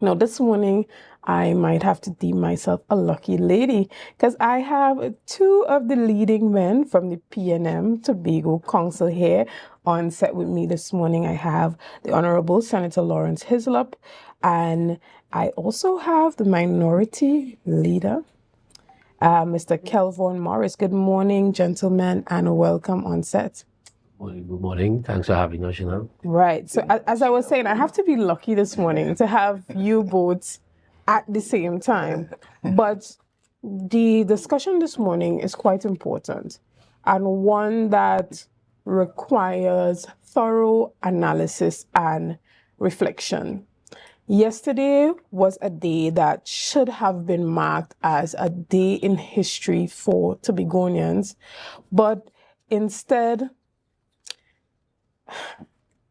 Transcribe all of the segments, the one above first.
Now, this morning, I might have to deem myself a lucky lady because I have two of the leading men from the PNM Tobago Council here on set with me this morning. I have the Honorable Senator Laurence Hislop, and I also have the minority leader, Mr. Kelvon Morris. Good morning, gentlemen, and welcome on set. Good morning. Thanks for having us, Shenell. Right. So as I was saying, I have to be lucky this morning to have you both at the same time. But the discussion this morning is quite important and one that requires thorough analysis and reflection. Yesterday was a day that should have been marked as a day in history for Tobagonians, but instead,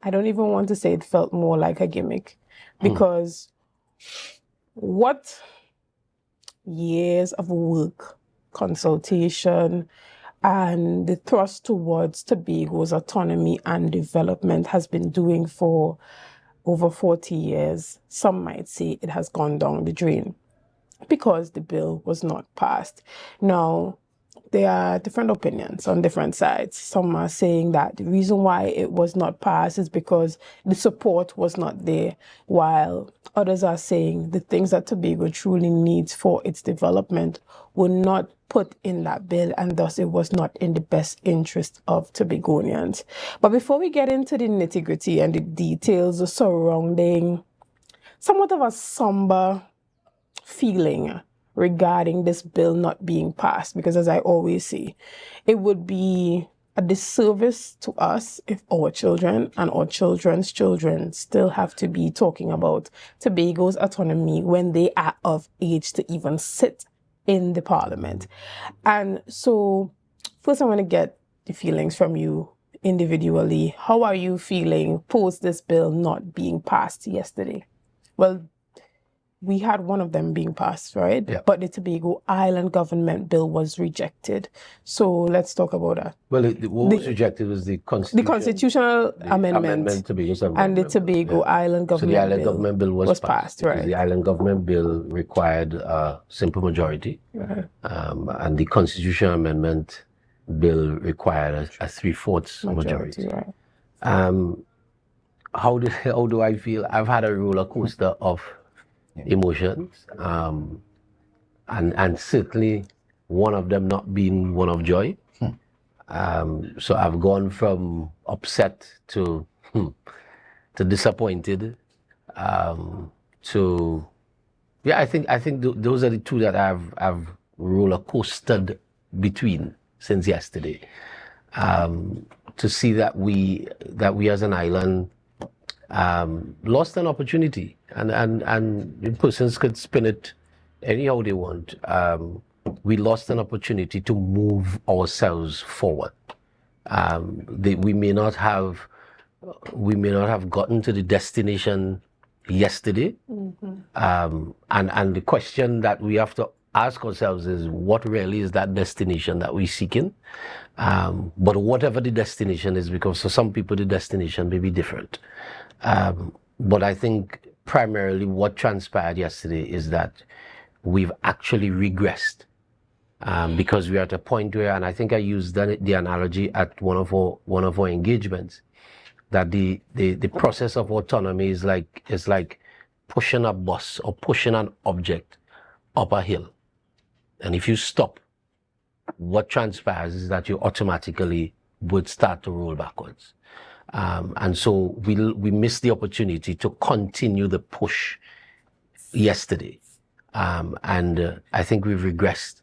I don't even want to say it felt more like a gimmick, because what years of work, consultation, and the thrust towards Tobago's autonomy and development has been doing for over 40 years, some might say it has gone down the drain because the bill was not passed. Now, there are different opinions on different sides. Some are saying that the reason why it was not passed is because the support was not there, while others are saying the things that Tobago truly needs for its development were not put in that bill, and thus it was not in the best interest of Tobagonians. But before we get into the nitty-gritty and the details surrounding somewhat of a somber feeling regarding this bill not being passed, because as I always say, it would be a disservice to us if our children and our children's children still have to be talking about Tobago's autonomy when they are of age to even sit in the parliament. And so first I want to get the feelings from you individually. How are you feeling post this bill not being passed yesterday? Well, we had one of them being passed, right? Yeah. But the Tobago Island government bill was rejected. So let's talk about that. Well, what was rejected was the constitutional amendment to Tobago's and the Tobago Island government So the island bill government bill was passed, right? The island government bill required a simple majority, Right. And the constitutional amendment bill required a 3/4 majority. Right. How do I feel? I've had a roller coaster of emotions, and certainly one of them not being one of joy. So I've gone from upset to disappointed, to I think those are the two that I've roller coastered between since yesterday. To see that we as an island lost an opportunity, and persons could spin it anyhow they want. We lost an opportunity to move ourselves forward. We may not have gotten to the destination yesterday. And the question that we have to ask ourselves is, what really is that destination that we're seeking? But whatever the destination is, because for some people the destination may be different. But I think primarily what transpired yesterday is that we've actually regressed, because we're at a point where, and I think I used the analogy at one of our engagements, that the process of autonomy is like pushing a bus or pushing an object up a hill. And if you stop, what transpires is that you automatically would start to roll backwards. And so we missed the opportunity to continue the push yesterday. And I think we've regressed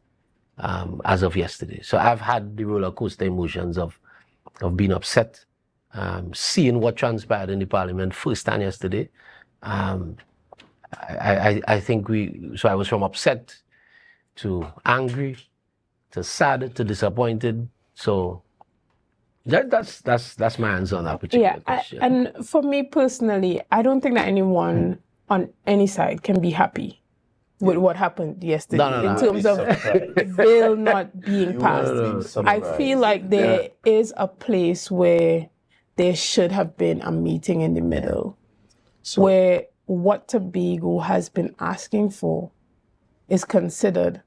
as of yesterday. So I've had the roller coaster emotions of being upset, seeing what transpired in the parliament first time yesterday. I think I was from upset to angry to sad to disappointed. So that's my answer on that particular question. And for me personally, I don't think that anyone on any side can be happy with what happened yesterday in terms of bill not being passed. I feel like there is a place where there should have been a meeting in the middle, where what Tobago has been asking for is considered,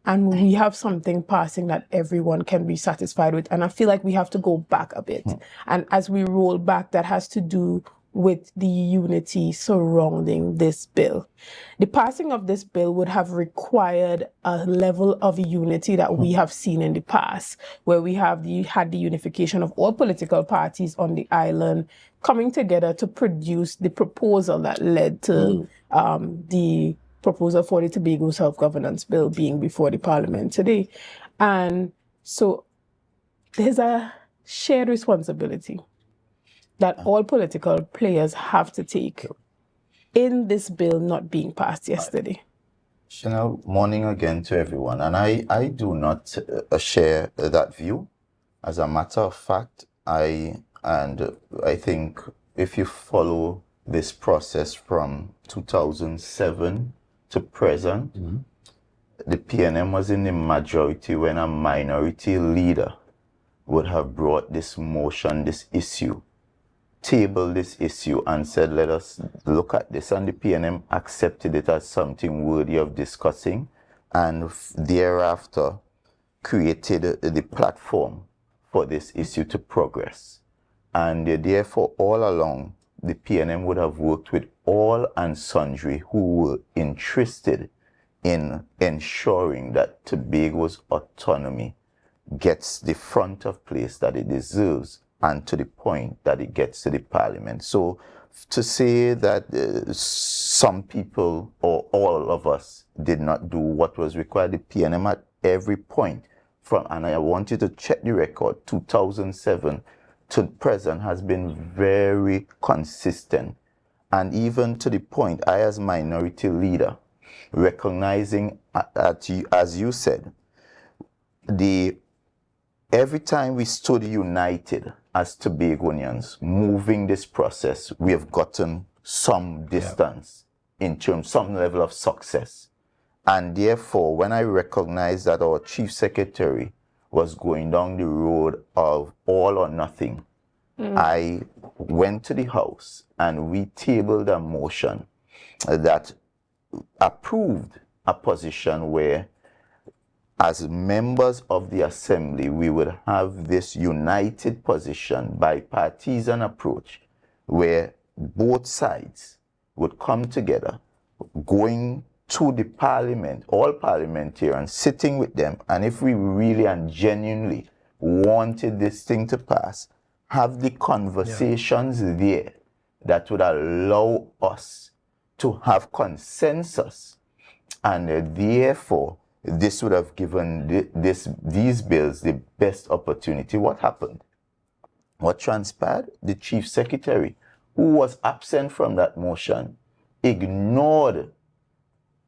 and we have something passing that everyone can be satisfied with. And I feel like we have to go back a bit. And as we roll back, that has to do with the unity surrounding this bill. The passing of this bill would have required a level of unity that we have seen in the past, where we had the unification of all political parties on the island coming together to produce the proposal that led to the proposal for the Tobago Self-Governance Bill being before the Parliament today. And so there's a shared responsibility that all political players have to take in this bill not being passed yesterday. Shenell, morning again to everyone. And I do not share that view. As a matter of fact, I think if you follow this process from 2007 to present, the PNM was in the majority when a minority leader would have brought this motion, this issue, table this issue and said, let us look at this. And the PNM accepted it as something worthy of discussing, and thereafter created the platform for this issue to progress. And therefore, all along, the PNM would have worked with all and sundry who were interested in ensuring that Tobago's autonomy gets the front of place that it deserves, and to the point that it gets to the Parliament. So to say that some people or all of us did not do what was required, the PNM at every point from, and I want you to check the record, 2007 to present has been very consistent. And even to the point, I as minority leader, recognizing, as you said, every time we stood united as Tobagonians, moving this process, we have gotten some distance in terms, some level of success. And therefore, when I recognized that our chief secretary was going down the road of all or nothing, I went to the House and we tabled a motion that approved a position where, as members of the Assembly, we would have this united position, bipartisan approach, where both sides would come together, going to the Parliament, all parliamentarians, sitting with them, and if we really and genuinely wanted this thing to pass, have the conversations there that would allow us to have consensus, and therefore, this would have given these bills the best opportunity. What happened? What transpired? The Chief Secretary, who was absent from that motion, ignored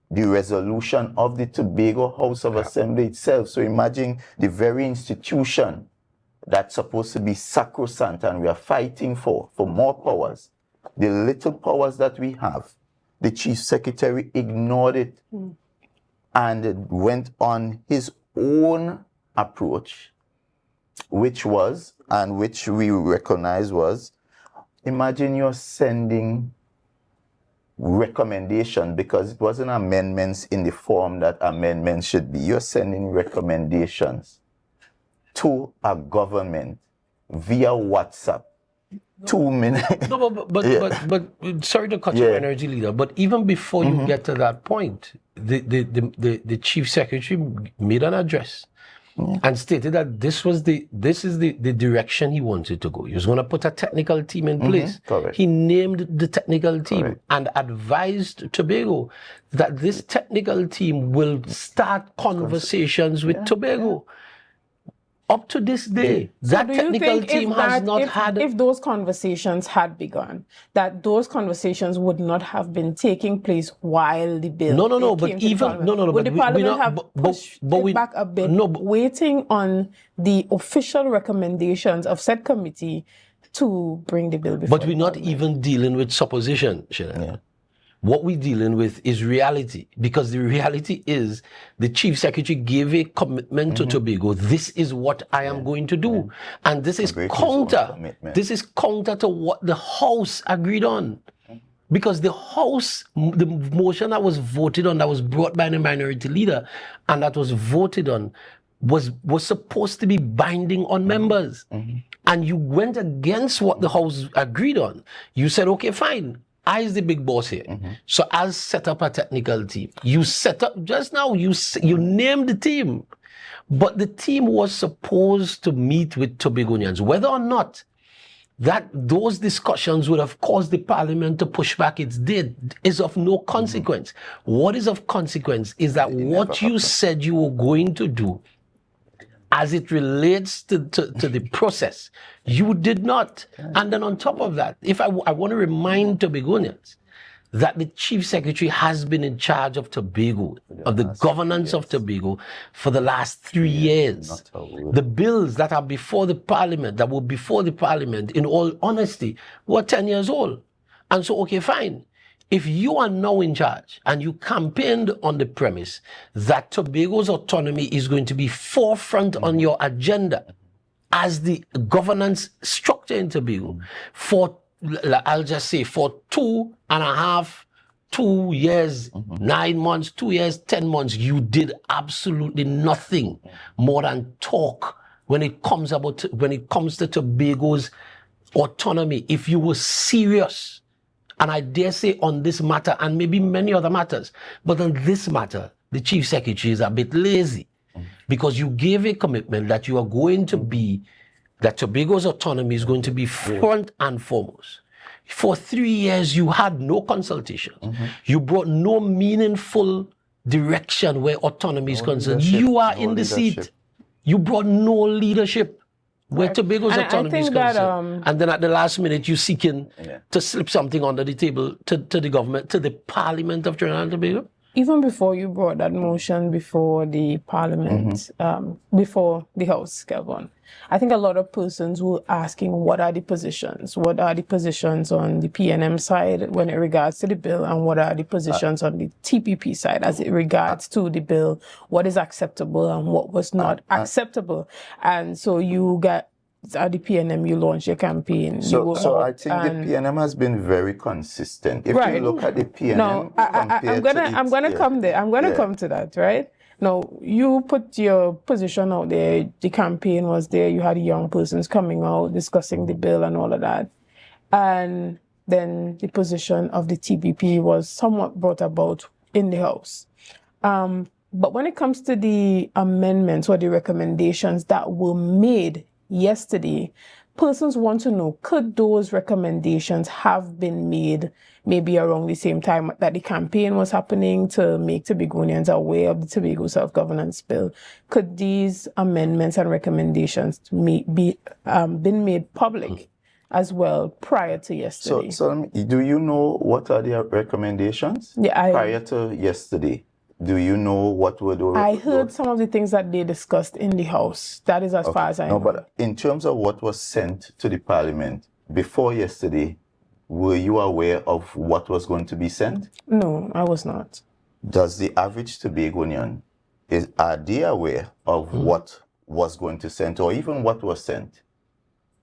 the resolution of the Tobago House of Assembly itself. So imagine the very institution that's supposed to be sacrosanct and we are fighting for more powers. The little powers that we have, the Chief Secretary ignored it. And went on his own approach, which we recognize was, imagine you're sending recommendation, because it wasn't amendments in the form that amendments should be. You're sending recommendations to a government via WhatsApp. 2 minutes. No, but sorry to cut your energy leader, but even before you get to that point, the chief secretary made an address and stated that this is the direction he wanted to go. He was going to put a technical team in place. He named the technical team and advised Tobago that this technical team will start conversations with Tobago. Up to this day, that technical team has not had... If those conversations had begun, that those conversations would not have been taking place while the bill Would the Parliament have pushed it back a bit, waiting on the official recommendations of said committee to bring the bill before But we're not even dealing with supposition, Shenell. What we're dealing with is reality, because the reality is the chief secretary gave a commitment to Tobago. This is what I am going to do. And this is counter. This is counter to what the House agreed on. Because the House, the motion that was voted on, that was brought by the minority leader, and that was voted on, was supposed to be binding on members. And you went against what the House agreed on. You said, okay, fine. I is the big boss here. So I'll set up a technical team. You set up, just now, you named the team. But the team was supposed to meet with Tobagonians. Whether or not that those discussions would have caused the parliament to push back its did is of no consequence. What is of consequence is that what you said you were going to do as it relates to the process, you did not. And then on top of that, if I want to remind Tobagonians that the Chief Secretary has been in charge of Tobago, of the governance of Tobago, for the last 3 years. The bills that are before the Parliament, that were before the Parliament, in all honesty, were 10 years old. And so, okay, fine. If you are now in charge and you campaigned on the premise that Tobago's autonomy is going to be forefront on your agenda as the governance structure in Tobago for, I'll just say, for 2 years, 9 months, 2 years, 10 months, you did absolutely nothing more than talk when it comes to Tobago's autonomy. If you were serious, and I dare say on this matter and maybe many other matters, but on this matter, the Chief Secretary is a bit lazy because you gave a commitment that you are going to be, that Tobago's autonomy is going to be front and foremost. For 3 years, you had no consultation. You brought no meaningful direction where autonomy is concerned. You are in the seat. You brought no leadership where Tobago's autonomy is concerned. And then at the last minute, you're seeking to slip something under the table to the government, to the Parliament of Trinidad and Tobago? Even before you brought that motion before the Parliament, before the House, Kelvon, I think a lot of persons were asking, what are the positions? What are the positions on the PNM side when it regards to the bill, and what are the positions on the TPP side as it regards to the bill? What is acceptable and what was not acceptable? And so you got, at the PNM, you launched your campaign. So I think the PNM has been very consistent. If you look at the PNM, no, I'm gonna come there. I'm gonna come to that, right? Now, you put your position out there. The campaign was there. You had young persons coming out discussing the bill and all of that, and then the position of the TPP was somewhat brought about in the House. But when it comes to the amendments or the recommendations that were made yesterday, persons want to know, could those recommendations have been made maybe around the same time that the campaign was happening to make Tobagonians aware of the Tobago Self-Governance Bill? Could these amendments and recommendations be been made public as well prior to yesterday? So do you know what are their recommendations prior to yesterday? Do you know what were those? I heard some of the things that they discussed in the House. That is as far as I know. No, but in terms of what was sent to the Parliament before yesterday, were you aware of what was going to be sent? No, I was not. Does the average Tobagonian, are they aware of what was going to send or even what was sent?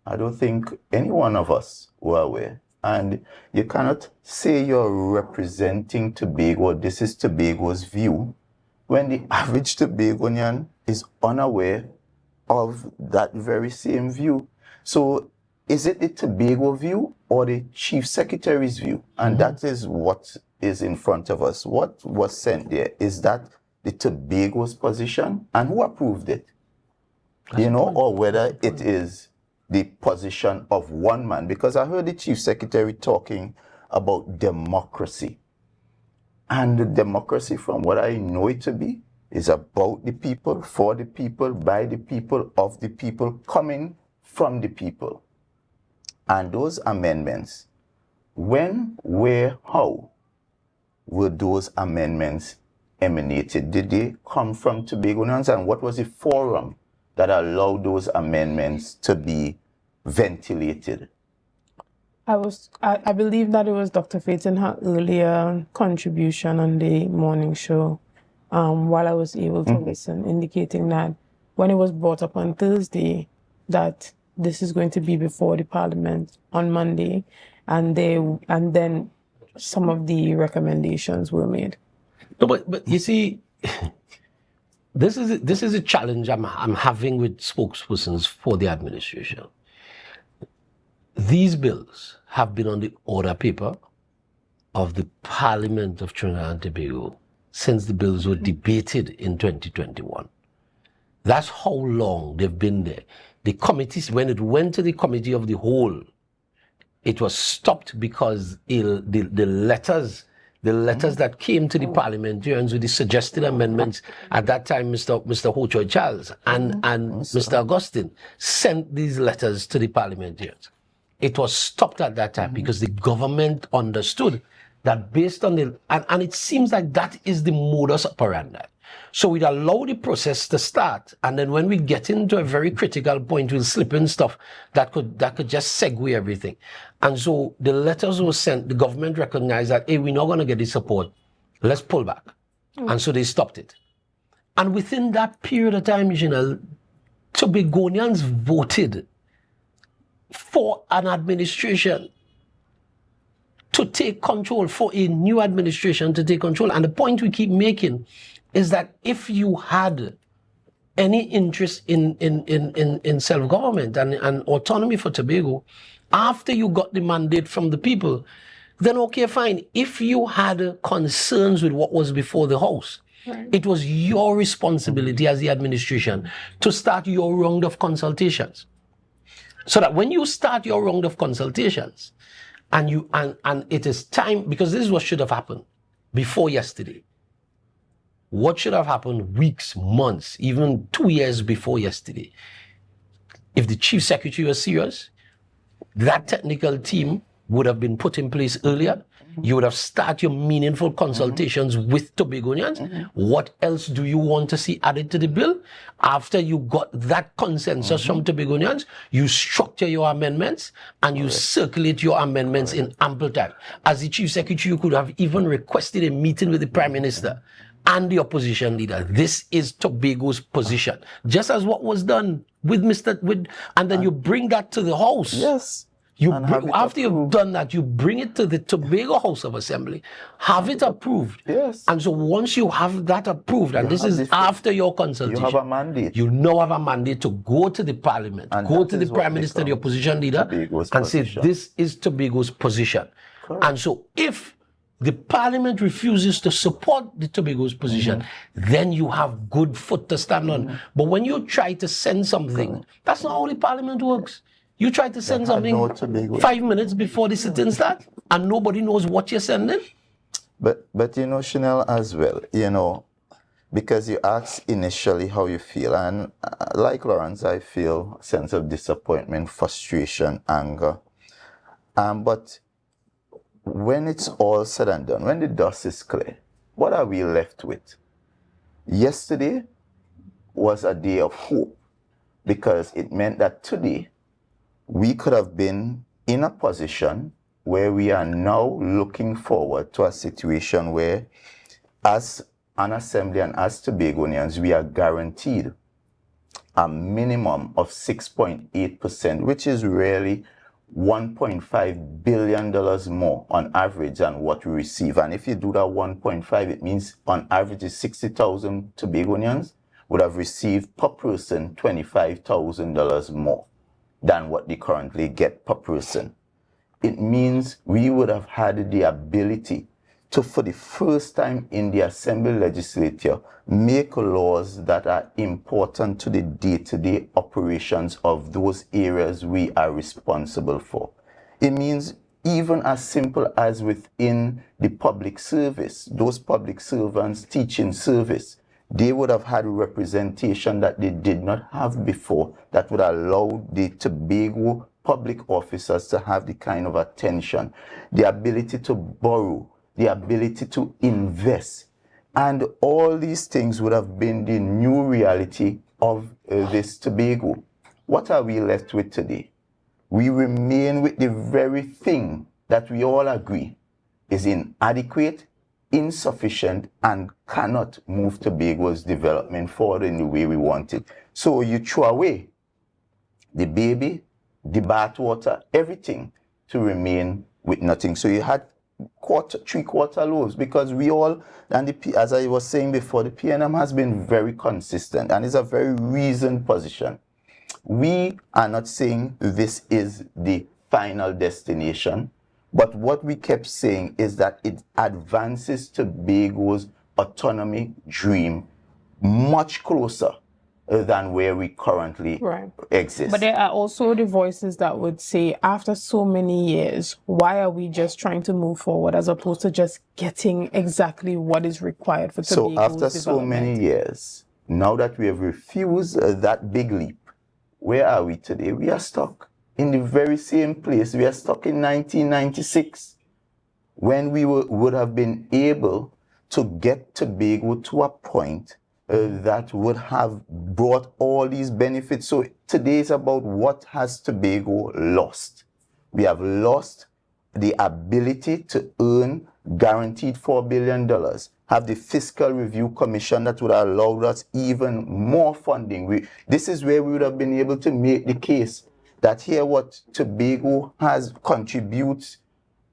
I don't think any one of us were aware. And you cannot say you're representing Tobago, this is Tobago's view, when the average Tobagonian is unaware of that very same view. So is it the Tobago view or the Chief Secretary's view? And that is what is in front of us. What was sent there? Is that the Tobago's position? And who approved it? Or whether it is the position of one man, because I heard the Chief Secretary talking about democracy. And the democracy, from what I know it to be, is about the people, for the people, by the people, of the people, coming from the people. And those amendments, when, where, how were those amendments emanated? Did they come from Tobagonians? And what was the forum that allowed those amendments to be ventilated? I believe that it was Dr. Faith in her earlier contribution on the morning show, while I was able to listen, indicating that when it was brought up on Thursday, that this is going to be before the Parliament on Monday, and then some of the recommendations were made. No, but you see, this is a challenge I'm having with spokespersons for the administration. These bills have been on the order paper of the Parliament of Trinidad and Tobago since the bills were debated in 2021. That's how long they've been there. The committees, when it went to the committee of the whole, it was stopped because the letters that came to the parliamentarians with the suggested amendments at that time, Mr. Ho Choi Charles and Mr. Augustine sent these letters to the parliamentarians. It was stopped at that time because the government understood that based on and it seems like that is the modus operandi. So we'd allow the process to start, and then when we get into a very critical point, we'll slip in stuff that could just segue everything. And so the letters were sent, the government recognized that, hey, we're not going to get the support. Let's pull back. And so they stopped it. And within that period of time, Shenell, Tobagonians voted for an administration to take control, for a new administration to take control. And the point we keep making is that if you had any interest in self-government and autonomy for Tobago, after you got the mandate from the people, then okay, fine. If you had concerns with what was before the House, it was your responsibility as the administration to start your round of consultations. So that when you start your round of consultations, and it is time, because this is what should have happened before yesterday. What should have happened weeks, months, even 2 years before yesterday? If the chief secretary was serious, that technical team would have been put in place earlier. You would have started your meaningful consultations with Tobagonians. What else do you want to see added to the bill? After you got that consensus from Tobagonians, you structure your amendments and you circulate your amendments in ample time. As the chief secretary, you could have even requested a meeting with the prime minister and the opposition leader. This is Tobago's position. Just as what was done with and then you bring that to the House. Yes. After you've done that, you bring it to the Tobago House of Assembly, have it approved. Yes. And so once you have that approved, and this is after your consultation, you have a mandate. You now have a mandate to go to the Parliament, and go to the Prime Minister, the opposition leader, and say, this is Tobago's position. Correct. And so if the Parliament refuses to support the Tobago's position, then you have good foot to stand on. But when you try to send something, that's not how the Parliament works. You try to send something 5 minutes before the sitting starts, and nobody knows what you're sending. But you know, Shenell, as well, you know, because you asked initially how you feel, and like Laurence, I feel a sense of disappointment, frustration, anger. But when it's all said and done, when the dust is clear, what are we left with? Yesterday was a day of hope, because it meant that today we could have been in a position where we are now looking forward to a situation where, as an assembly and as Tobagonians, we are guaranteed a minimum of 6.8%, which is really $1.5 billion more on average than what we receive. And if you do that 1.5, it means on average is 60,000 Tobagonians would have received per person $25,000 more than what they currently get per person. It means we would have had the ability to, for the first time in the Assembly legislature, make laws that are important to the day-to-day operations of those areas we are responsible for. It means even as simple as within the public service, those public servants teaching service, they would have had representation that they did not have before, that would allow the Tobago public officers to have the kind of attention, the ability to borrow, the ability to invest. And all these things would have been the new reality of this Tobago. What are we left with today? We remain with the very thing that we all agree is inadequate, insufficient, and cannot move Tobago's development forward in the way we want it. So you throw away the baby, the bathwater, everything to remain with nothing. So you had three-quarter loaves, because we all, and as I was saying before, the PNM has been very consistent and is a very reasoned position. We are not saying this is the final destination, but what we kept saying is that it advances Tobago's autonomy dream much closer than where we currently exist. But there are also the voices that would say, after so many years, why are we just trying to move forward as opposed to just getting exactly what is required for Tobago's development? So after so many years, now that we have refused that big leap, where are we today? We are stuck in the very same place. We are stuck in 1996, when we would have been able to get Tobago to a point that would have brought all these benefits. So today is about what has Tobago lost. We have lost the ability to earn guaranteed $4 billion, have the Fiscal Review Commission that would have allowed us even more funding. This is where we would have been able to make the case that here what Tobago has contributes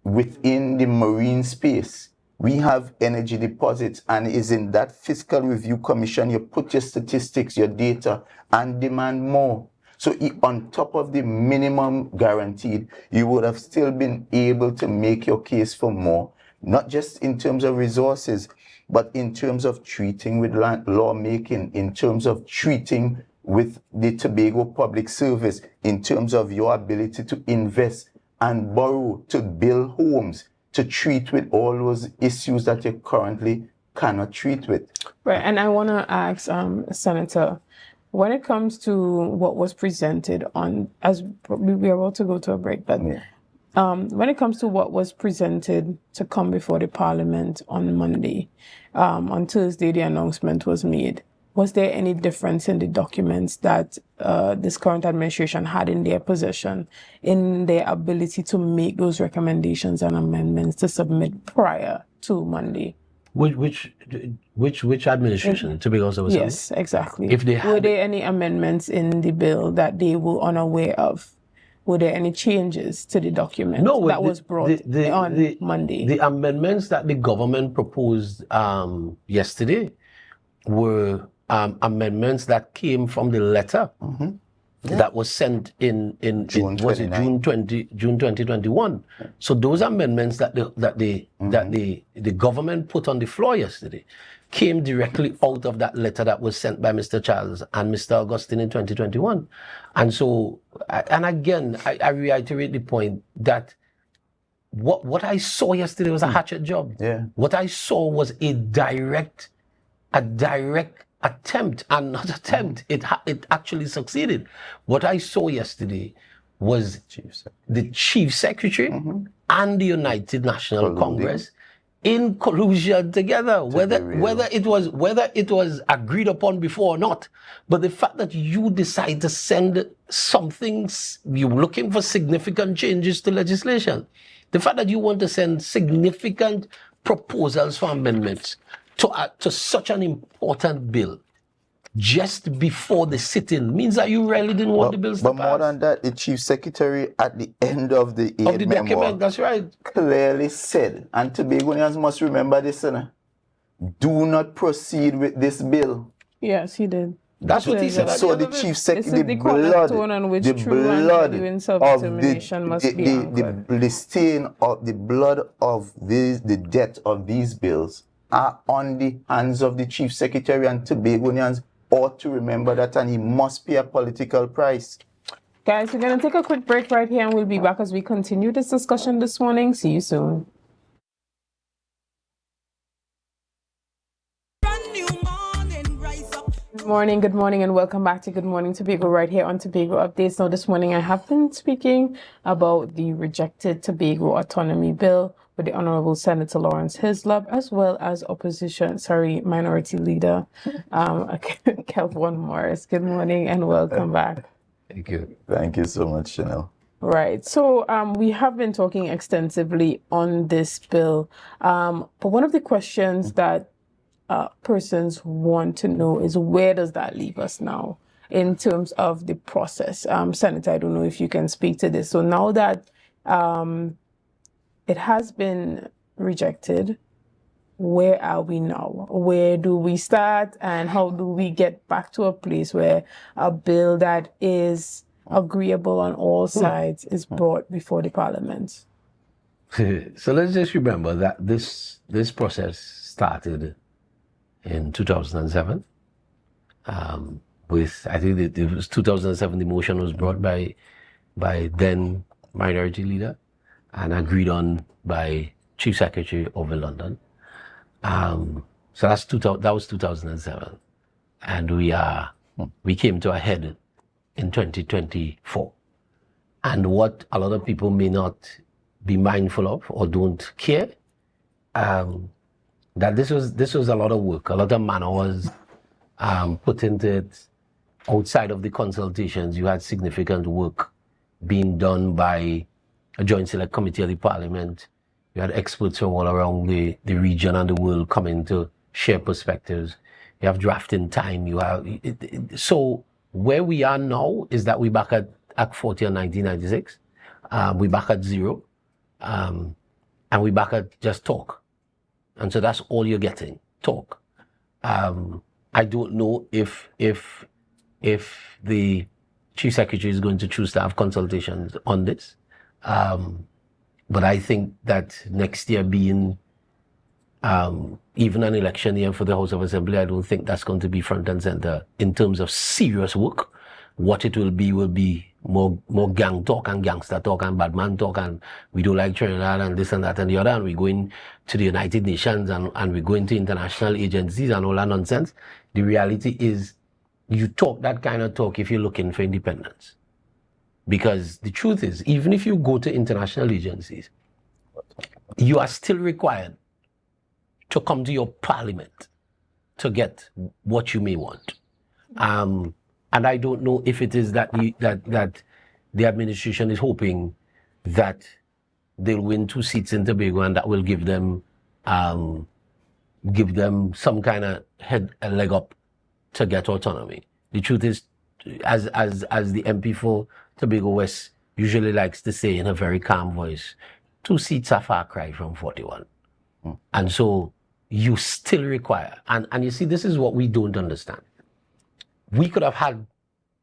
within the marine space. We have energy deposits, and is in that Fiscal Review Commission, you put your statistics, your data, and demand more. So on top of the minimum guaranteed, you would have still been able to make your case for more, not just in terms of resources, but in terms of treating with lawmaking, in terms of treating with the Tobago Public Service, in terms of your ability to invest and borrow, to build homes, to treat with all those issues that you currently cannot treat with. Right, and I want to ask Senator, when it comes to what was presented on, as we are about to go to a break, but when it comes to what was presented to come before the Parliament on Monday, on Thursday the announcement was made. Was there any difference in the documents that this current administration had in their possession, in their ability to make those recommendations and amendments to submit prior to Monday? Which administration? Tobago's was Yes, exactly. If they were there any amendments in the bill that they were unaware of? Were there any changes to the document that was brought on Monday? The amendments that the government proposed yesterday were amendments that came from the letter that was sent in June 2021. So those amendments that the government put on the floor yesterday came directly out of that letter that was sent by Mr. Charles and Mr. Augustine in 2021. And so, and again, I reiterate the point that what I saw yesterday was a hatchet job. What I saw was a direct attempt, and not attempt, it actually succeeded. What I saw yesterday was the Chief Secretary and the United National Congress in collusion together, whether it was agreed upon before or not. But the fact that you decide to send something, you're looking for significant changes to legislation. The fact that you want to send significant proposals for amendments to such an important bill just before the sit-in means that you really didn't want the bills to pass. But more than that, the Chief Secretary at the end of the document, that's right, clearly said, and Tobagonians must remember this, do not proceed with this bill. Yes, he did. That's what he said. So the Chief Secretary, the blood of the debt of these bills are on the hands of the Chief Secretary, and Tobagonians ought to remember that, and he must pay a political price. Guys, we're going to take a quick break right here, and we'll be back as we continue this discussion this morning. See you soon. Good morning, and welcome back to Good Morning Tobago right here on Tobago Updates. Now, this morning I have been speaking about the rejected Tobago Autonomy Bill with the Honorable Senator Laurence Hislop, as well as Minority Leader Kelvon Morris. Good morning and welcome back. Thank you. Thank you so much, Shenell. Right. So we have been talking extensively on this bill, but one of the questions that persons want to know is, where does that leave us now in terms of the process? Senator, I don't know if you can speak to this. So now that it has been rejected, where are we now? Where do we start, and how do we get back to a place where a bill that is agreeable on all sides is brought before the parliament? So let's just remember that this process started in 2007. With, I think it was 2007, the motion was brought by then Minority Leader and agreed on by Chief Secretary over London. So that was 2007, and we came to a head in 2024. And what a lot of people may not be mindful of or don't care, that this was a lot of work, a lot of man hours put into it. Outside of the consultations, you had significant work being done by a Joint Select Committee of the Parliament. You had experts from all around the region and the world coming to share perspectives. You have drafting time. You have so where we are now is that we're back at Act 40 in 1996. We're back at zero, and we're back at just talk. And so that's all you're getting, talk. I don't know if the Chief Secretary is going to choose to have consultations on this. But I think that next year being even an election year for the House of Assembly, I don't think that's going to be front and center in terms of serious work. What it will be more gang talk and gangster talk and badman talk, and we don't like Trinidad and this and that and the other, and we're going to the United Nations and we're going to international agencies and all that nonsense. The reality is you talk that kind of talk if you're looking for independence. Because the truth is, even if you go to international agencies, you are still required to come to your parliament to get what you may want. And I don't know if it is that the administration is hoping that they'll win 2 seats in Tobago and that will give them some kind of a leg up to get autonomy. The truth is, as the MP for Tobago West usually likes to say in a very calm voice, 2 seats are far cry from 41. And so you still require, and you see, this is what we don't understand. We could have had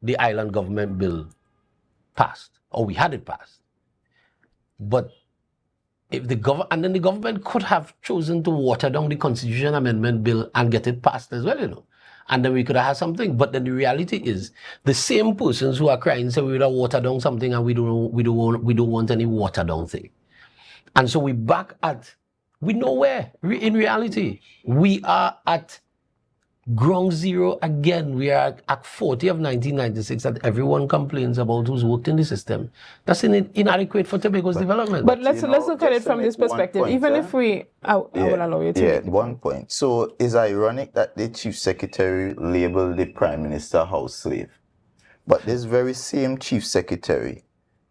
the island government bill passed, or we had it passed. But if the government could have chosen to water down the Constitution Amendment Bill and get it passed as well, you know. And then we could have had something. But then the reality is, the same persons who are crying say we would have watered down something, and we don't want any watered down thing. And so we're nowhere. In reality, we are at ground zero again. We are at 40 of 1996 that everyone complains about who's worked in the system. That's inadequate for Tobago's development. But let's look at it from this perspective. Even if I will allow you to. Yeah, one point. So it's ironic that the Chief Secretary labeled the Prime Minister a house slave. But this very same Chief Secretary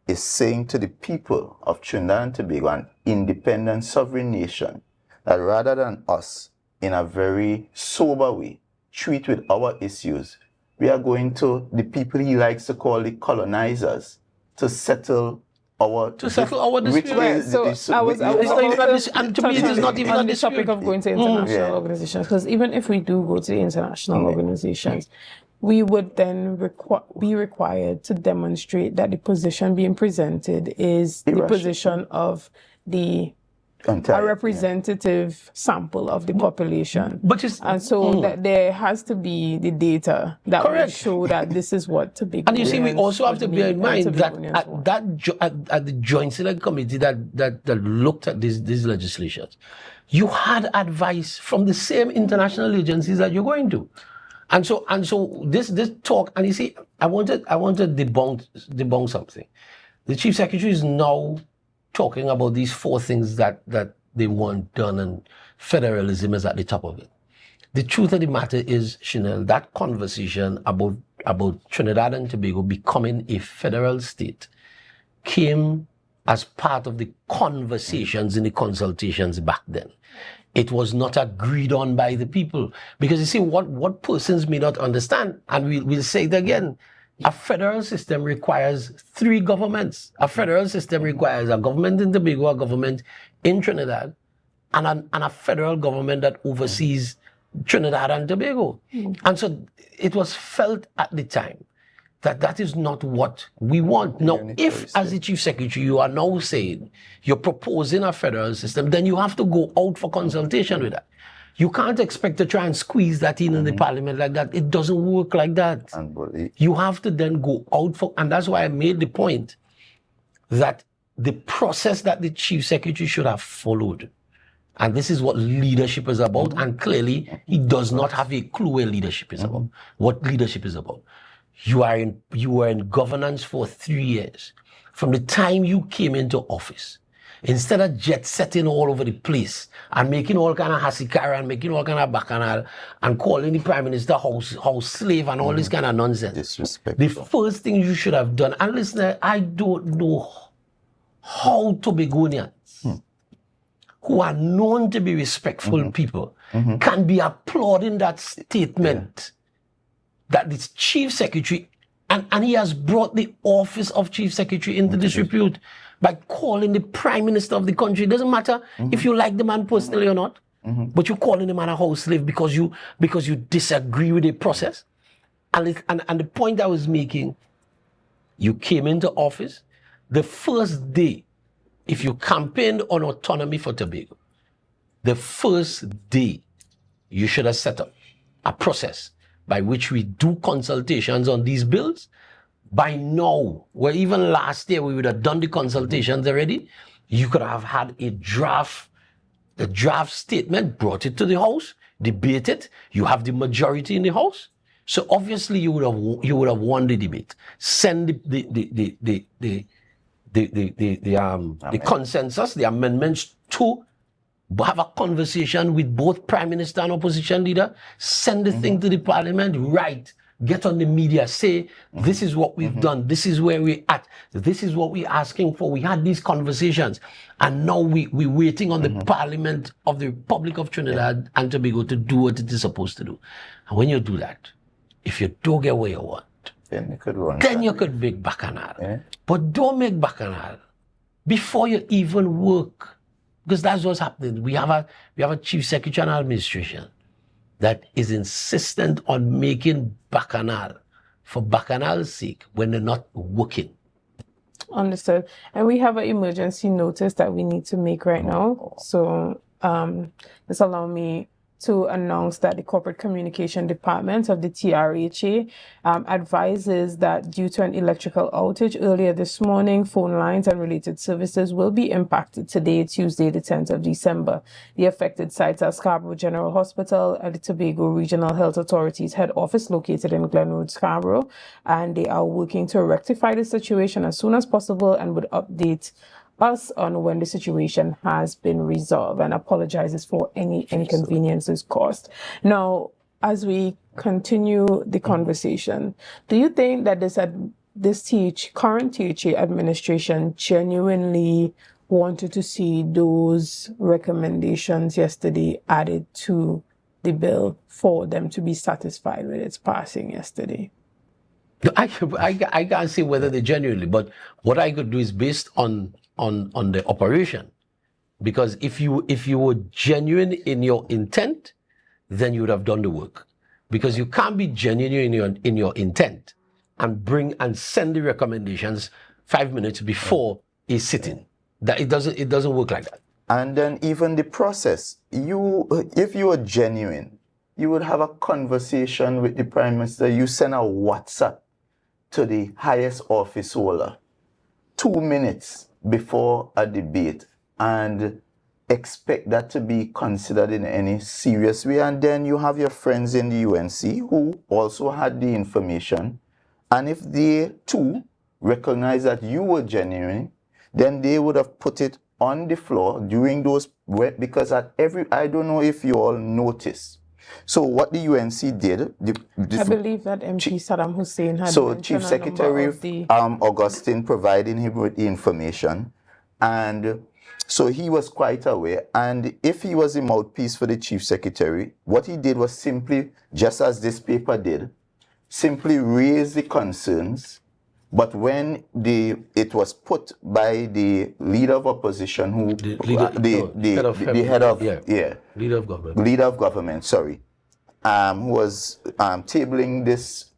is saying to the people of Trinidad and Tobago, an independent sovereign nation, that rather than us, in a very sober way, treat with our issues, we are going to the people he likes to call the colonizers to settle our dispute. And to me, it is not even on the topic of going to international organizations, because even if we do go to the international organizations, we would then be required to demonstrate that the position being presented is the position of a representative sample of the population. That there has to be the data that will show that this is what Tobago. And you see, we also have to bear in mind that at the Joint Select Committee that looked at these legislations, you had advice from the same international agencies that you're going to. And so this talk, and you see, I want to debunk something. The Chief Secretary is now talking about these 4 things that they want done, and federalism is at the top of it. The truth of the matter is, Shenell, that conversation about Trinidad and Tobago becoming a federal state came as part of the conversations in the consultations back then. It was not agreed on by the people. Because you see, what persons may not understand, and we'll say it again, a federal system requires 3 governments. A federal system requires a government in Tobago, a government in Trinidad, and a federal government that oversees Trinidad and Tobago. And so it was felt at the time that is not what we want. Now, if as the Chief Secretary you are now saying you're proposing a federal system, then you have to go out for consultation with that. You can't expect to try and squeeze that in the parliament like that. It doesn't work like that. You have to then go out for, and that's why I made the point that the process that the Chief Secretary should have followed, and this is what leadership is about, and clearly he does not have a clue where leadership is about, what leadership is about. You were in governance for 3 years. From the time you came into office, instead of jet setting all over the place and making all kind of hasikara and making all kind of bacchanal and calling the Prime Minister house slave and all this kind of nonsense. Disrespect. The first thing you should have done, and listen, I don't know how Tobagonians who are known to be respectful people can be applauding that statement that the Chief Secretary, and he has brought the office of Chief Secretary into disrepute by calling the Prime Minister of the country. It doesn't matter if you like the man personally or not, but you're calling the man a house slave because you disagree with the process. And the point I was making, you came into office, the first day, if you campaigned on autonomy for Tobago, the first day you should have set up a process by which we do consultations on these bills. By now, where even last year we would have done the consultations already, you could have had a draft statement, brought it to the House, debate it. You have the majority in the House, so obviously you would have won the debate. Send the consensus, the amendments to have a conversation with both Prime Minister and opposition leader, send the thing to the Parliament, write, get on the media, say, this is what we've done, this is where we're at, this is what we're asking for. We had these conversations, and now we're waiting on the Parliament of the Republic of Trinidad and Tobago to do what it is supposed to do. And when you do that, if you don't get what you want, then you could make bacchanal. But don't make bacchanal before you even work. Because that's what's happening. We have a Chief Secretary and administration that is insistent on making bacchanal for bacchanal's sake when they're not working. Understood. And we have an emergency notice that we need to make right now. So just allow me to announce that the Corporate Communication Department of the TRHA advises that due to an electrical outage earlier this morning, phone lines and related services will be impacted today, Tuesday, the 10th of December. The affected sites are Scarborough General Hospital and the Tobago Regional Health Authority's head office located in Glen Road, Scarborough, and they are working to rectify the situation as soon as possible and would update us on when the situation has been resolved, and apologizes for any inconveniences caused. Now, as we continue the conversation, do you think that this current THA administration genuinely wanted to see those recommendations yesterday added to the bill for them to be satisfied with its passing yesterday? I can't say whether they genuinely, but what I could do is based on the operation, because if you were genuine in your intent, then you would have done the work, because you can't be genuine in your intent and send the recommendations 5 minutes before a sitting. That it doesn't work like that. And then even the process, if you are genuine, you would have a conversation with the Prime Minister. You send a WhatsApp to the highest office holder 2 minutes before a debate and expect that to be considered in any serious way. And then you have your friends in the UNC who also had the information, and if they too recognize that you were genuine, then they would have put it on the floor during those, because I don't know if you all noticed. So what the UNC did, I believe that MP Saddam Hussein had so Chief Secretary Augustine providing him with the information, and so he was quite aware. And if he was a mouthpiece for the Chief Secretary, what he did was simply, just as this paper did, simply raise the concerns But when it was put by the leader of opposition, who the head of leader of government, sorry, who was tabling this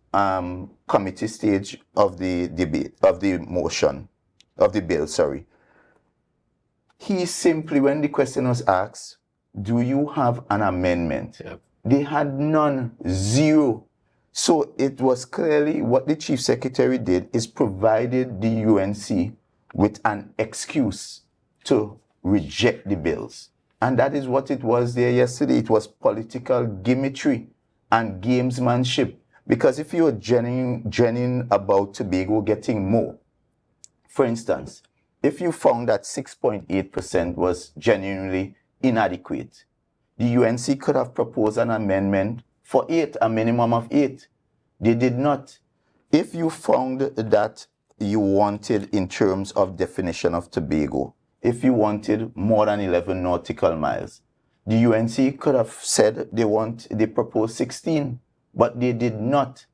committee stage of the debate of the motion of the bill. Sorry, he simply, when the question was asked, "Do you have an amendment?" Yep. They had none, zero. So it was clearly what the chief secretary did is provided the UNC with an excuse to reject the bills. And that is what it was there yesterday. It was political gimmickry and gamesmanship. Because if you're genuine about Tobago getting more, for instance, if you found that 6.8% was genuinely inadequate, the UNC could have proposed an amendment for 8, a minimum of 8. They did not. If you found that you wanted, in terms of definition of Tobago, if you wanted more than 11 nautical miles, the UNC could have said they proposed 16, but they did not.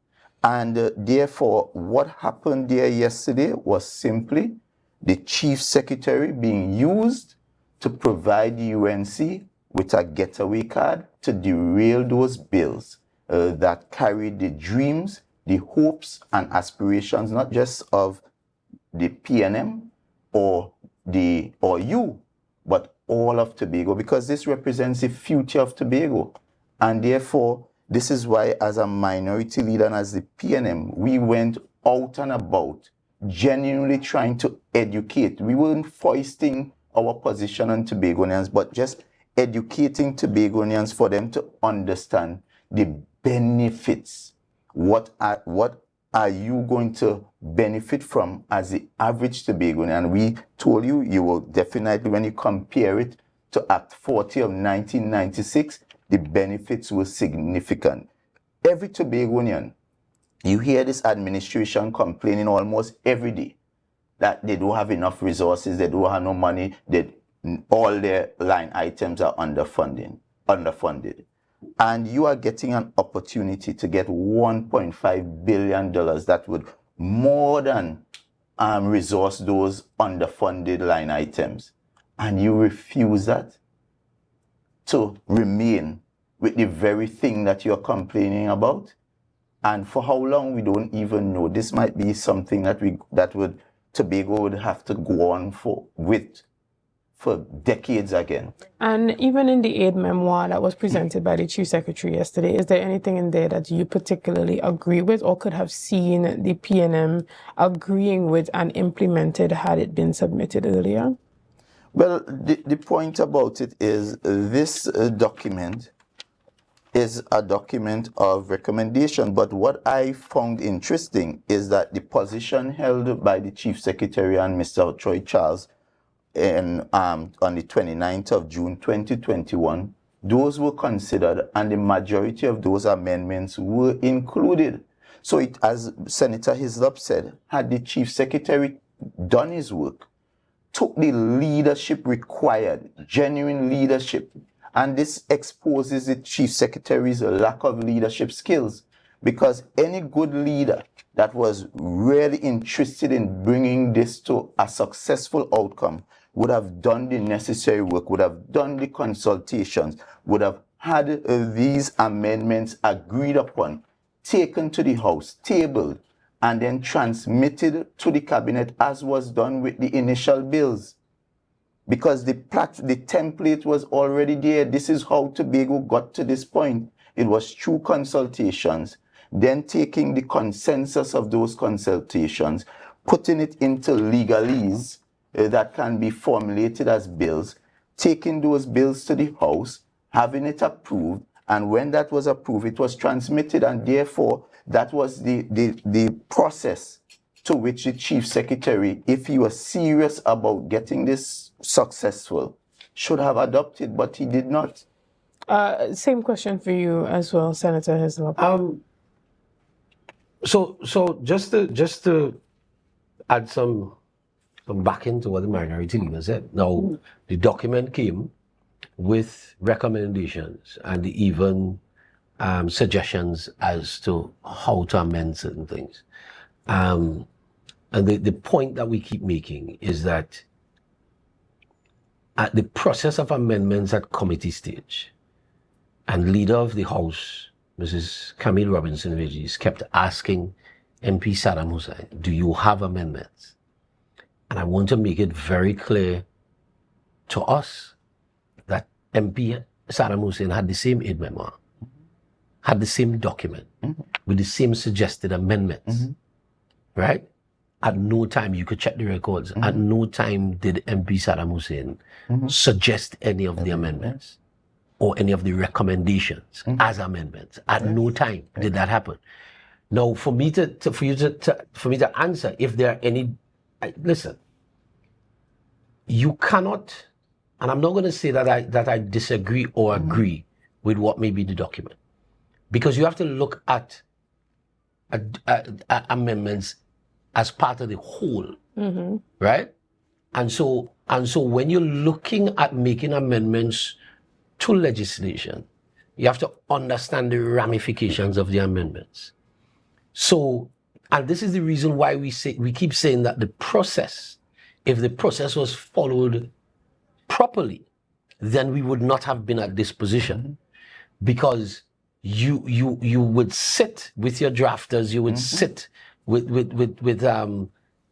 And therefore, what happened there yesterday was simply the chief secretary being used to provide the UNC with a getaway card to derail those bills that carried the dreams, the hopes and aspirations, not just of the PNM or you, but all of Tobago, because this represents the future of Tobago. And therefore, this is why, as a minority leader and as the PNM, we went out and about, genuinely trying to educate. We weren't foisting our position on Tobagonians, but just educating Tobagonians for them to understand the benefits. What are you going to benefit from as the average Tobagonian? And we told you, you will definitely, when you compare it to Act 40 of 1996, the benefits were significant. Every Tobagonian, you hear this administration complaining almost every day that they don't have enough resources, they don't have no money, that all their line items are underfunded. And you are getting an opportunity to get $1.5 billion that would more than resource those underfunded line items. And you refuse that to remain with the very thing that you're complaining about. And for how long, we don't even know. This might be something that Tobago would have to go on for decades again. And even in the aid memoir that was presented by the Chief Secretary yesterday, is there anything in there that you particularly agree with or could have seen the PNM agreeing with and implemented had it been submitted earlier? Well, the point about it is this document is a document of recommendation. But what I found interesting is that the position held by the Chief Secretary and Mr. Troy Charles on the 29th of June 2021, those were considered and the majority of those amendments were included. So it, as Senator Hislop said, had the Chief Secretary done his work, took the leadership required, genuine leadership, and this exposes the Chief Secretary's lack of leadership skills, because any good leader that was really interested in bringing this to a successful outcome would have done the necessary work, would have done the consultations, would have had these amendments agreed upon, taken to the House, tabled, and then transmitted to the cabinet as was done with the initial bills. Because the template was already there. This is how Tobago got to this point. It was through consultations, then taking the consensus of those consultations, putting it into legalese that can be formulated as bills, taking those bills to the House, having it approved, and when that was approved, it was transmitted, and therefore that was the process to which the Chief Secretary, if he was serious about getting this successful, should have adopted, but he did not. Same question for you as well, Senator Hislop. So just to add some backing to what the minority leader said. Now, the document came with recommendations and even suggestions as to how to amend certain things. And the point that we keep making is that at the process of amendments at committee stage, and leader of the House, Mrs. Camille Robinson Regis, kept asking MP Saddam Hussein, do you have amendments? And I want to make it very clear to us that MP Saddam Hussein had the same aid memo, had the same document, with the same suggested amendments, right? At no time, you could check the records, at no time did MP Saddam Hussein suggest any of the amendments or any of the recommendations as amendments. At no time did that happen. Now, for me to answer if there are any, listen, you cannot, and I'm not going to say that I disagree or agree with what may be the document, because you have to look at amendments as part of the whole, right? And so when you're looking at making amendments to legislation, you have to understand the ramifications of the amendments. So, and this is the reason why we keep saying that the process, if the process was followed properly, then we would not have been at this position, because you would sit with your drafters, you would sit with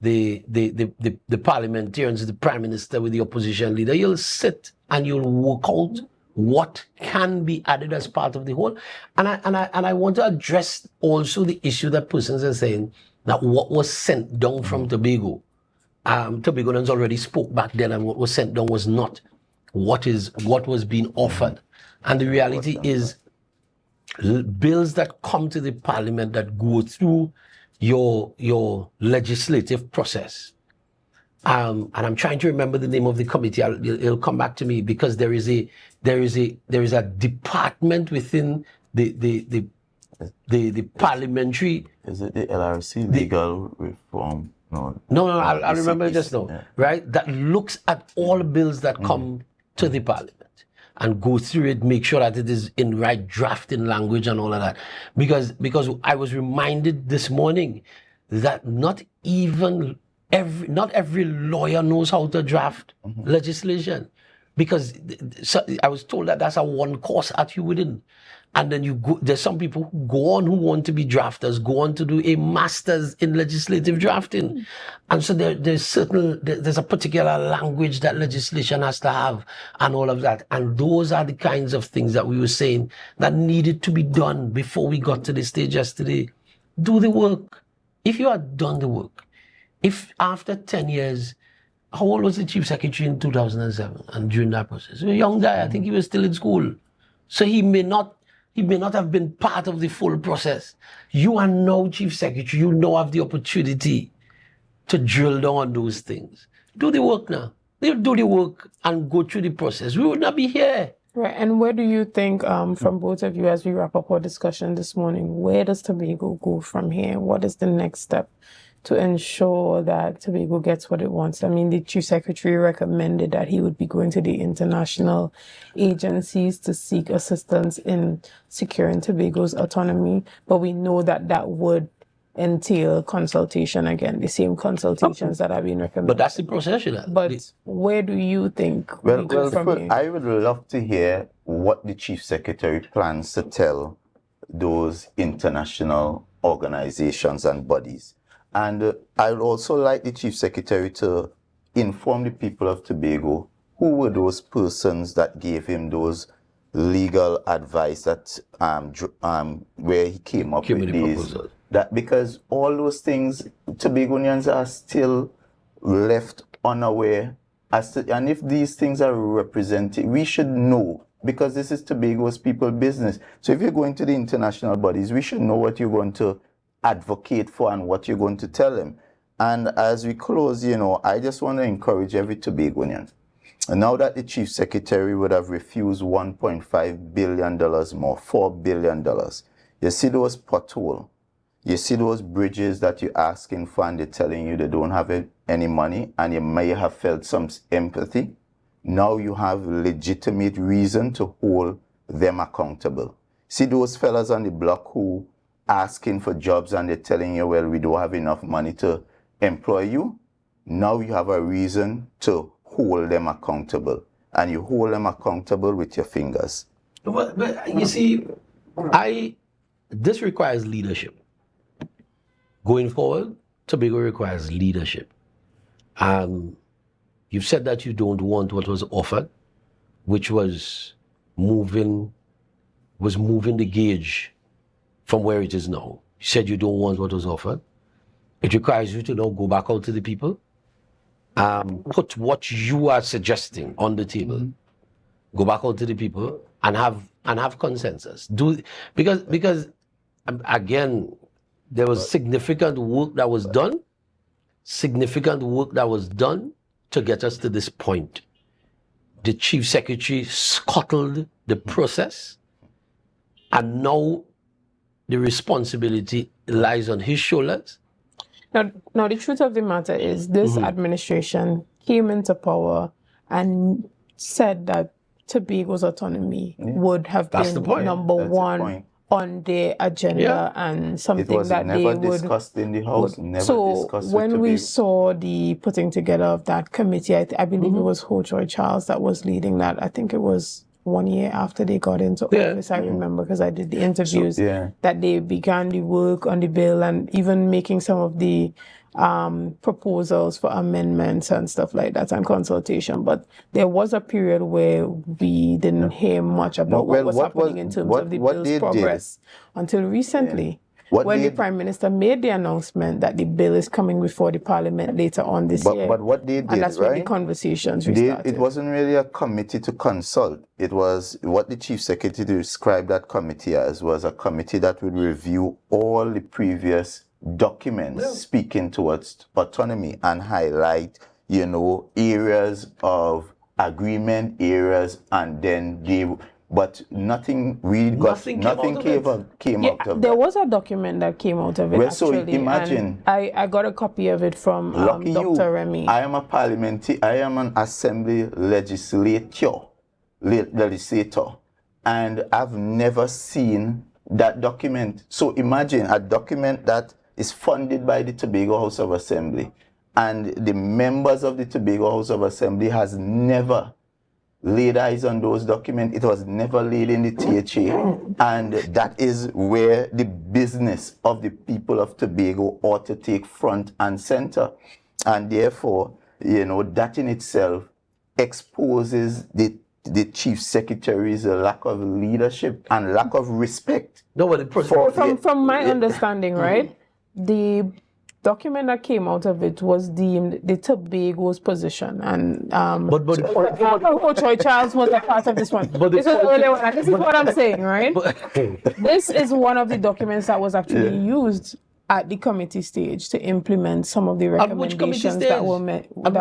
the parliamentarians, the prime minister, with the opposition leader. You'll sit and you'll work out what can be added as part of the whole. And I want to address also the issue that persons are saying that what was sent down from Tobago, Tobagoans already spoke back then, and what was sent down was not what was being offered. And the reality is, bills that come to the parliament that go through your legislative process, and I'm trying to remember the name of the committee. It'll come back to me, because there is a department within the parliamentary. Is it the LRC, legal reform? No, I'll remember just now, right? That looks at all bills that come to the parliament and go through it, make sure that it is in right drafting language and all of that. Because I was reminded this morning that not every lawyer knows how to draft legislation. Because I was told that that's a one course at you within. And then there's some people who go on, who want to be drafters, go on to do a master's in legislative drafting. And so there's a particular language that legislation has to have and all of that. And those are the kinds of things that we were saying that needed to be done before we got to the stage yesterday. Do the work. If you had done the work, if after 10 years, how old was the chief secretary in 2007 and during that process? A young guy, I think he was still in school. So he may not have been part of the full process. You are now chief secretary. You now have the opportunity to drill down on those things. Do the work now. Do the work and go through the process. We would not be here. Right. And where do you think, from both of you, as we wrap up our discussion this morning, where does Tobago go from here? What is the next step to ensure that Tobago gets what it wants? I mean, the chief secretary recommended that he would be going to the international agencies to seek assistance in securing Tobago's autonomy, but we know that would entail consultation again, the same consultations that have been recommended. But that's the process. But where do you think we go from here? I would love to hear what the chief secretary plans to tell those international organizations and bodies. And I would also like the chief secretary to inform the people of Tobago who were those persons that gave him those legal advice that where he came up with these. That because all those things, Tobagonians are still left unaware and if these things are represented, we should know, because this is Tobago's people business. So if you're going to the international bodies, we should know what you're going to advocate for and what you're going to tell them. And as we close, I just want to encourage every Tobagonian. And now that the chief secretary would have refused $1.5 billion more, $4 billion, you see those potholes, you see those bridges that you're asking for and they're telling you they don't have any money, and you may have felt some empathy. Now you have legitimate reason to hold them accountable. See those fellas on the block who asking for jobs and they're telling you, well, we don't have enough money to employ you, now you have a reason to hold them accountable. And you hold them accountable with your fingers. But you see, this requires leadership. Going forward, Tobago requires leadership. You've said that you don't want what was offered, which was moving the gauge from where it is now. You said you don't want what was offered. It requires you to now go back out to the people, put what you are suggesting on the table, go back out to the people and have consensus. Because again, there was significant work that was done to get us to this point. The Chief Secretary scuttled the process, and now the responsibility lies on his shoulders. Now, the truth of the matter is this administration came into power and said that Tobago's autonomy would have been number one on their agenda and something that they would... It was never discussed in the House, So when we saw the putting together of that committee, I believe it was Ho Choi Charles that was leading that. I think it was 1 year after they got into office, I remember, because I did the interviews, that they began the work on the bill and even making some of the proposals for amendments and stuff like that and consultation. But there was a period where we didn't hear much about what was happening in terms of the bill's progress until recently. When the Prime Minister made the announcement that the bill is coming before the Parliament later on this year. But what they did, and that's when the conversations restarted. It wasn't really a committee to consult. It was what the Chief Secretary described that committee as was a committee that would review all the previous documents speaking towards autonomy and highlight, areas of agreement, areas, and then but nothing came out of there that. was a document that came out of it, well, actually. So imagine. I got a copy of it from Dr. Remy. I am an assembly legislator, and I've never seen that document. So imagine a document that is funded by the Tobago House of Assembly, and the members of the Tobago House of Assembly has never laid eyes on those documents. It was never laid in the THA, and that is where the business of the people of Tobago ought to take front and center. And therefore, that in itself exposes the Chief Secretary's lack of leadership and lack of respect. From my understanding, right, the document that came out of it was deemed the Tobago's position, and Ho Choi Charles was a part of this one. This is what I'm saying, right? This is one of the documents that was actually used at the committee stage to implement some of the recommendations that were made at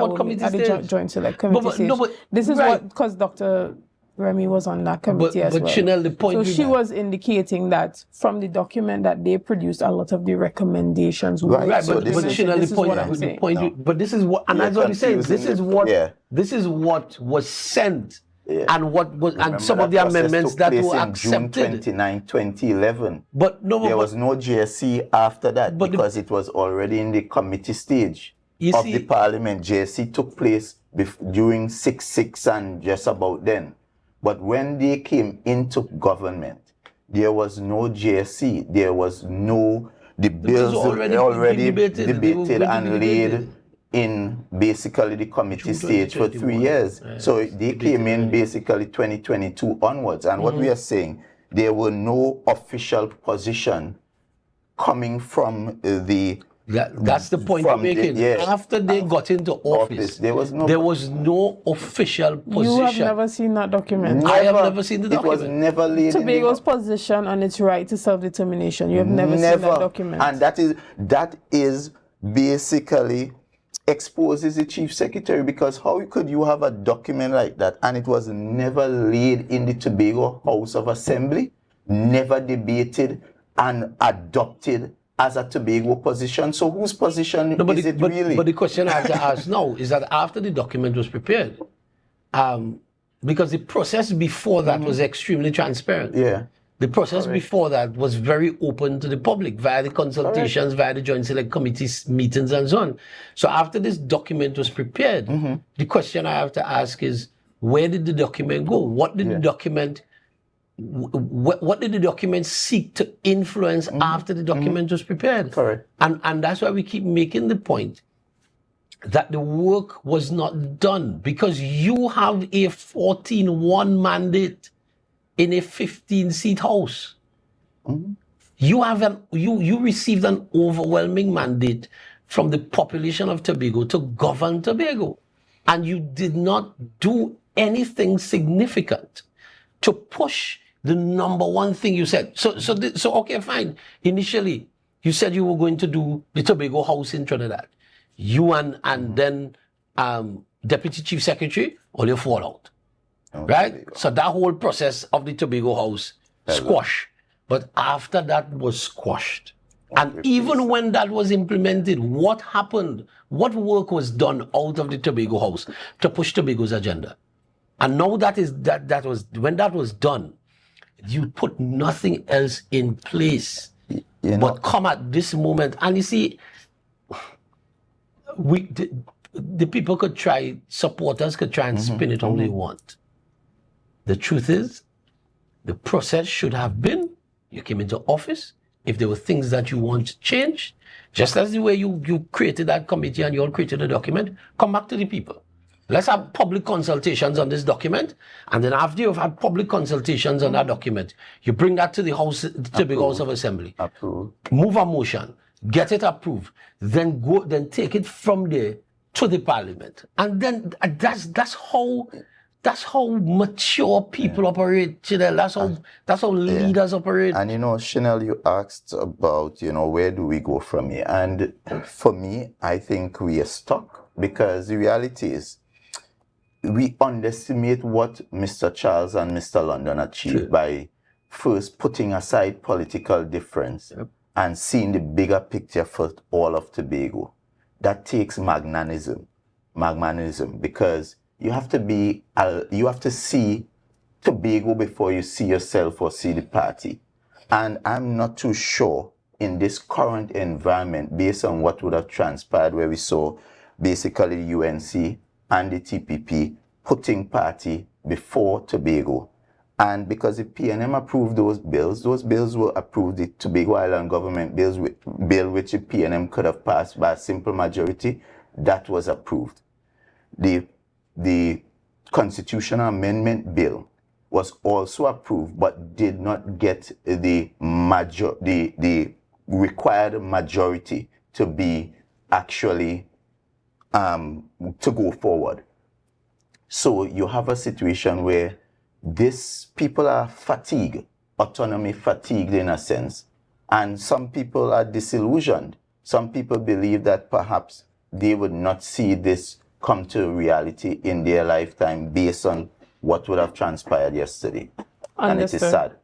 the Joint Select Committee stage. This is what, because Dr. Remy was on that committee as well. Shenell, the point so she was indicating that from the document that they produced, a lot of the recommendations were. Right, but Shenell, the point. But this is what, and that's what he said. This is what was sent, and what was, and some of the amendments that were accepted. June 29, 2011. But there was no JSC after that because it was already in the committee stage of the Parliament. JSC took place during 6/6 and just about then. But when they came into government, there was no JSC. There was no... The bills already debated and laid in basically the committee stage for 3 years. So they came in basically 2022 onwards. And what we are saying, there were no official position coming from the... That's the point you're making. After they got into office, there was no official position. You have never seen that document? I have never seen the document. It was never laid Tobago's position on its right to self-determination. You have never seen that document. And that is basically exposes the Chief Secretary, because how could you have a document like that and it was never laid in the Tobago House of Assembly, never debated and adopted as a Tobago position? So whose position is it really? But the question I have to ask now is that after the document was prepared, because the process before that was extremely transparent. The process before that was very open to the public via the consultations, via the Joint Select Committee meetings and so on. So after this document was prepared, the question I have to ask is, where did the document go? What did the document what did the document seek to influence after the document was prepared? Correct. And that's why we keep making the point that the work was not done, because you have a 14-1 mandate in a 15-seat house. You have you received an overwhelming mandate from the population of Tobago to govern Tobago, and you did not do anything significant to push the number one thing you said. So okay, fine. Initially, you said you were going to do the Tobago House in Trinidad. You and then Deputy Chief Secretary, all your fallout. Right? So that whole process of the Tobago House squashed. But after that was squashed. And even when that was implemented, what happened? What work was done out of the Tobago House to push Tobago's agenda? And now that was when that was done, you put nothing else in place but come at this moment. And you see, the people could try, supporters could try and spin it how they want. The truth is, the process should have been, you came into office, if there were things that you want to change, just as the way you created that committee and you all created a document, come back to the people. Let's have public consultations on this document, and then after you've had public consultations on that document, you bring that to the House, the Tobago House of Assembly. Move a motion, get it approved, then take it from there to the Parliament, and then that's how mature people operate, Shenell. That's how leaders operate. And Shenell, you asked about where do we go from here, and for me, I think we are stuck, because the reality is, we underestimate what Mr. Charles and Mr. London achieved by first putting aside political difference and seeing the bigger picture for all of Tobago. That takes magnanimity, because you have to see Tobago before you see yourself or see the party. And I'm not too sure in this current environment, based on what would have transpired, where we saw basically the UNC and the TPP putting party before Tobago. And because the PNM approved those bills were approved, the Tobago Island government bill which the PNM could have passed by a simple majority, that was approved. The constitutional amendment bill was also approved, but did not get the required majority to be actually to go forward. So you have a situation where these people are fatigued, autonomy fatigued in a sense, and some people are disillusioned. Some people believe that perhaps they would not see this come to reality in their lifetime based on what would have transpired yesterday. Understood. And it is sad.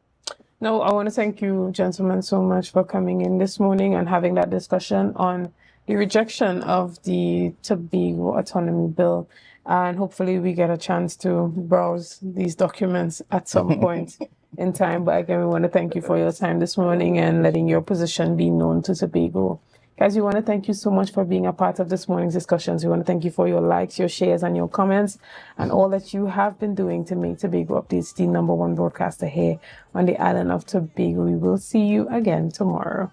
No, I want to thank you, gentlemen, so much for coming in this morning and having that discussion on the rejection of the Tobago Autonomy Bill. And hopefully we get a chance to browse these documents at some point in time. But again, we want to thank you for your time this morning and letting your position be known to Tobago. Guys, we want to thank you so much for being a part of this morning's discussions. We want to thank you for your likes, your shares, and your comments, and all that you have been doing to make Tobago Updates the #1 broadcaster here on the island of Tobago. We will see you again tomorrow.